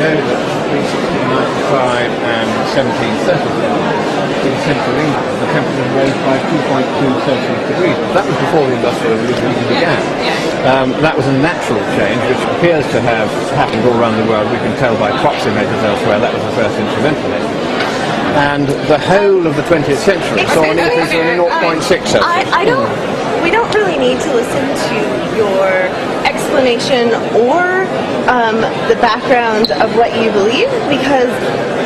know that between 1695 and 1730 in central England, the temperature rose by 2.2 Celsius degrees. That was before the Industrial Revolution even began. That was a natural change which appears to have happened all around the world. We can tell by proxy measures elsewhere that was the first instrumental measure. And the whole of the 20th century saw an increase of 0.6 Celsius. We don't really need to listen to your explanation or the background of what you believe, because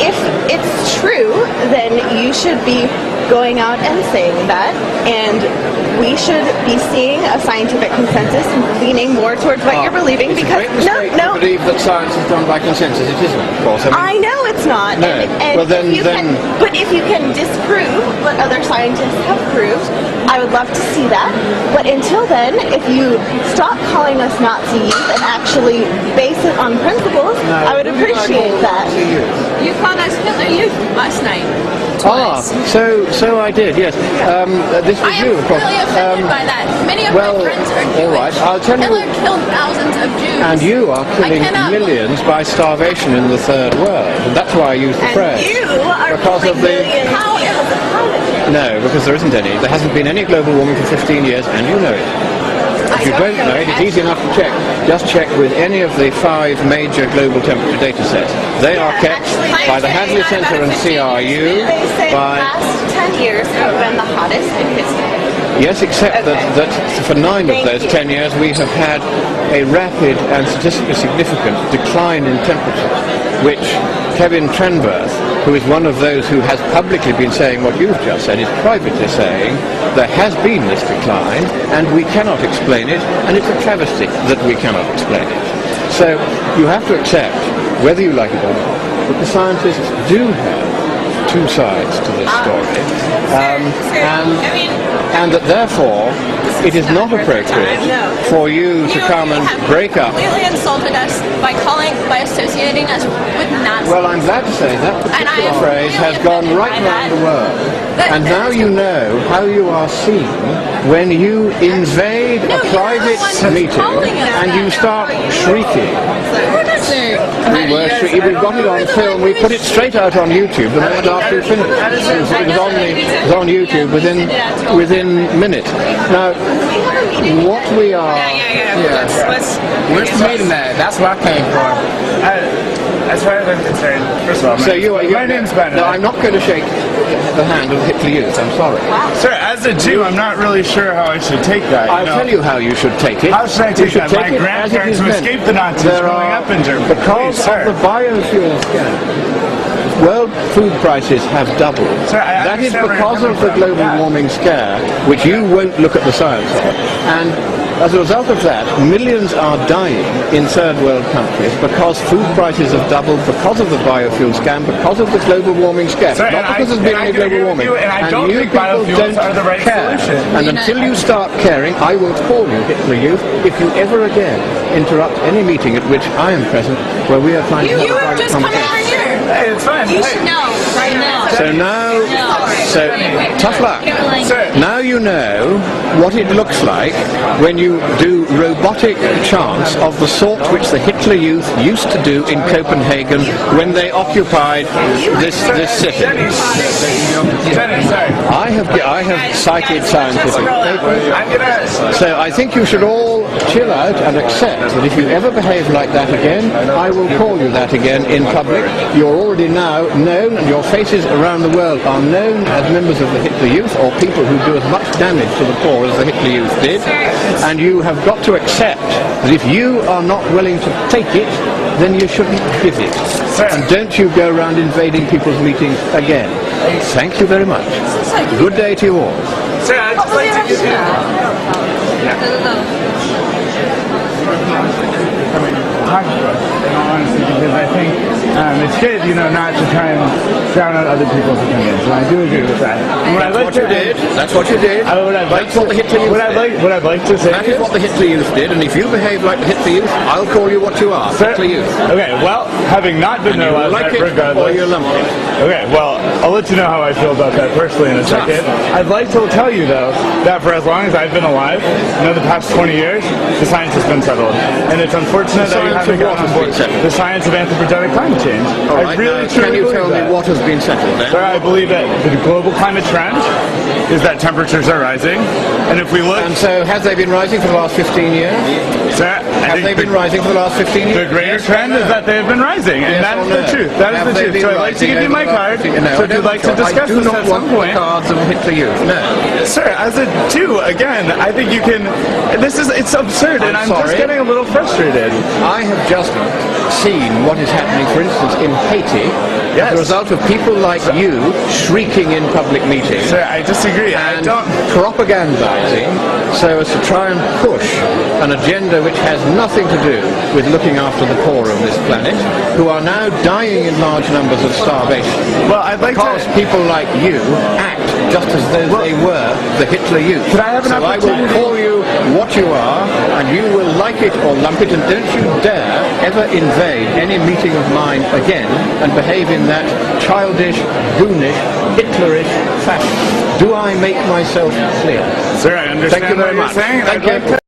if it's true, then you should be going out and saying that, and we should be seeing a scientific consensus and leaning more towards what you're believing, because I believe that science is done by consensus. It isn't, of course. I know it's not. No. And but if you can disprove what other scientists have proved, I would love to see that. But until then, if you stop calling us Nazi youth and actually base it on principles, I would appreciate that. You called us Hitler Youth last night. So I did, yes. This was you, of course. I am really offended by that. Many of my friends are Jewish. All right, I'll tell Hitler you. killed thousands of Jews. And you are killing millions by starvation in the third world. And that's why I use the phrase. You are killing millions. How is it climate change? No, because there isn't any. There hasn't been any global warming for 15 years, and you know it. If you don't know it, it's easy enough to check. Just check with any of the 5 major global temperature data sets. They are kept by the Hadley Centre and CRU. They say the last 10 years have been the hottest in history. Yes, except that for 9 of those 10 years we have had a rapid and statistically significant decline in temperature, which Kevin Trenberth, who is one of those who has publicly been saying what you've just said, is privately saying there has been this decline and we cannot explain it, and it's a travesty that we cannot explain it. So you have to accept, whether you like it or not, that the scientists do have 2 sides to this story, and that therefore it is not appropriate for you to come and break up. You completely insulted us by associating us with Nazis. Well, I'm glad to say that particular phrase has gone right around the world. And now you know how you are seen when you invade a private meeting and you start shrieking. We've got it on film. We put it straight out on YouTube the minute after you finished. It was on YouTube within minutes. Now, what we are... Where's the meeting at? That's where I came from. As far as I'm concerned, first of all, my name's Ben. No, I'm not going to shake the hand of Hitler Youth, I'm sorry. Sir, as a Jew, I'm not really sure how I should take that. I'll tell you how you should take it. How should I take that? My grandparents who escaped the Nazis growing up in Germany. Because of the biofuel scare, world food prices have doubled. Sir, that is because of the global warming scare, which you won't look at the science of. And as a result of that, millions are dying in third world countries because food prices have doubled because of the biofuel scam, because of the global warming scare. Sir, not because there's been any global warming. And I don't think biofuels are the right solution. And until you start caring, I will call you Hitler Youth if you ever again interrupt any meeting at which I am present where we are trying to have a private conversation. Hey, it's fine. You should know right now. So tough luck. Now you know what it looks like when you do robotic chants of the sort which the Hitler Youth used to do in Copenhagen when they occupied this city. I have cited scientific papers. So I think you should all chill out and accept that if you ever behave like that again, I will call you that again in public. You're already now known, and your faces around the world are known as members of the Hitler Youth, or people who do as much damage to the poor as the Hitler Youth did. And you have got to accept that if you are not willing to take it, then you shouldn't give it. And don't you go around invading people's meetings again. Thank you very much. Good day to you all. Sir, I'd just like to give you... in all honesty, because I think it's good, not to try and drown out other people's opinions, and I do agree with that. That's what you did. What I'd like to say... That is what the Hitler Youth did, and if you behave like the Hitler Hitler Youth, I'll call you what you are, Hitler Youth. Okay, well, having not been there last night, regardless. Or you lump it. Okay, well, I'll let you know how I feel about that personally in a second. I'd like to tell you, though, that for as long as I've been alive, the past 20 years, the science has been settled. And it's unfortunate that you haven't gotten on board the science of anthropogenic climate change. All right, can you tell me what has been settled then? Sir, I believe that the global climate trend is that temperatures are rising. And if we look... And so, have they been rising for the last 15 years? Sir, have they been rising for the last 15 years? The greater trend is that they have been rising, and that is the truth. That is the truth. So I'd like to give you my card, so if you'd like to discuss this at some point. Cards of Hitler Youth. No. Sir, as a Jew, again, I think you can... It's absurd, and I'm just getting a little frustrated. I have just seen what is happening, for instance, in Haiti, as a result of people like you shrieking in public meetings. Sir, I disagree. And propagandizing so as to try and push an agenda which has nothing to do with looking after the poor of this planet, who are now dying in large numbers of starvation. Well, I'd like because people like you act just as though they were the Hitler Youth. Could I have an opportunity? I will call you what you are, and you will like it or lump it, and don't you dare ever invade any meeting of mine again and behave in that childish, goonish, Hitlerish fashion. Do I make myself clear? Sir, I understand Thank you very what you're much. saying. Thank you.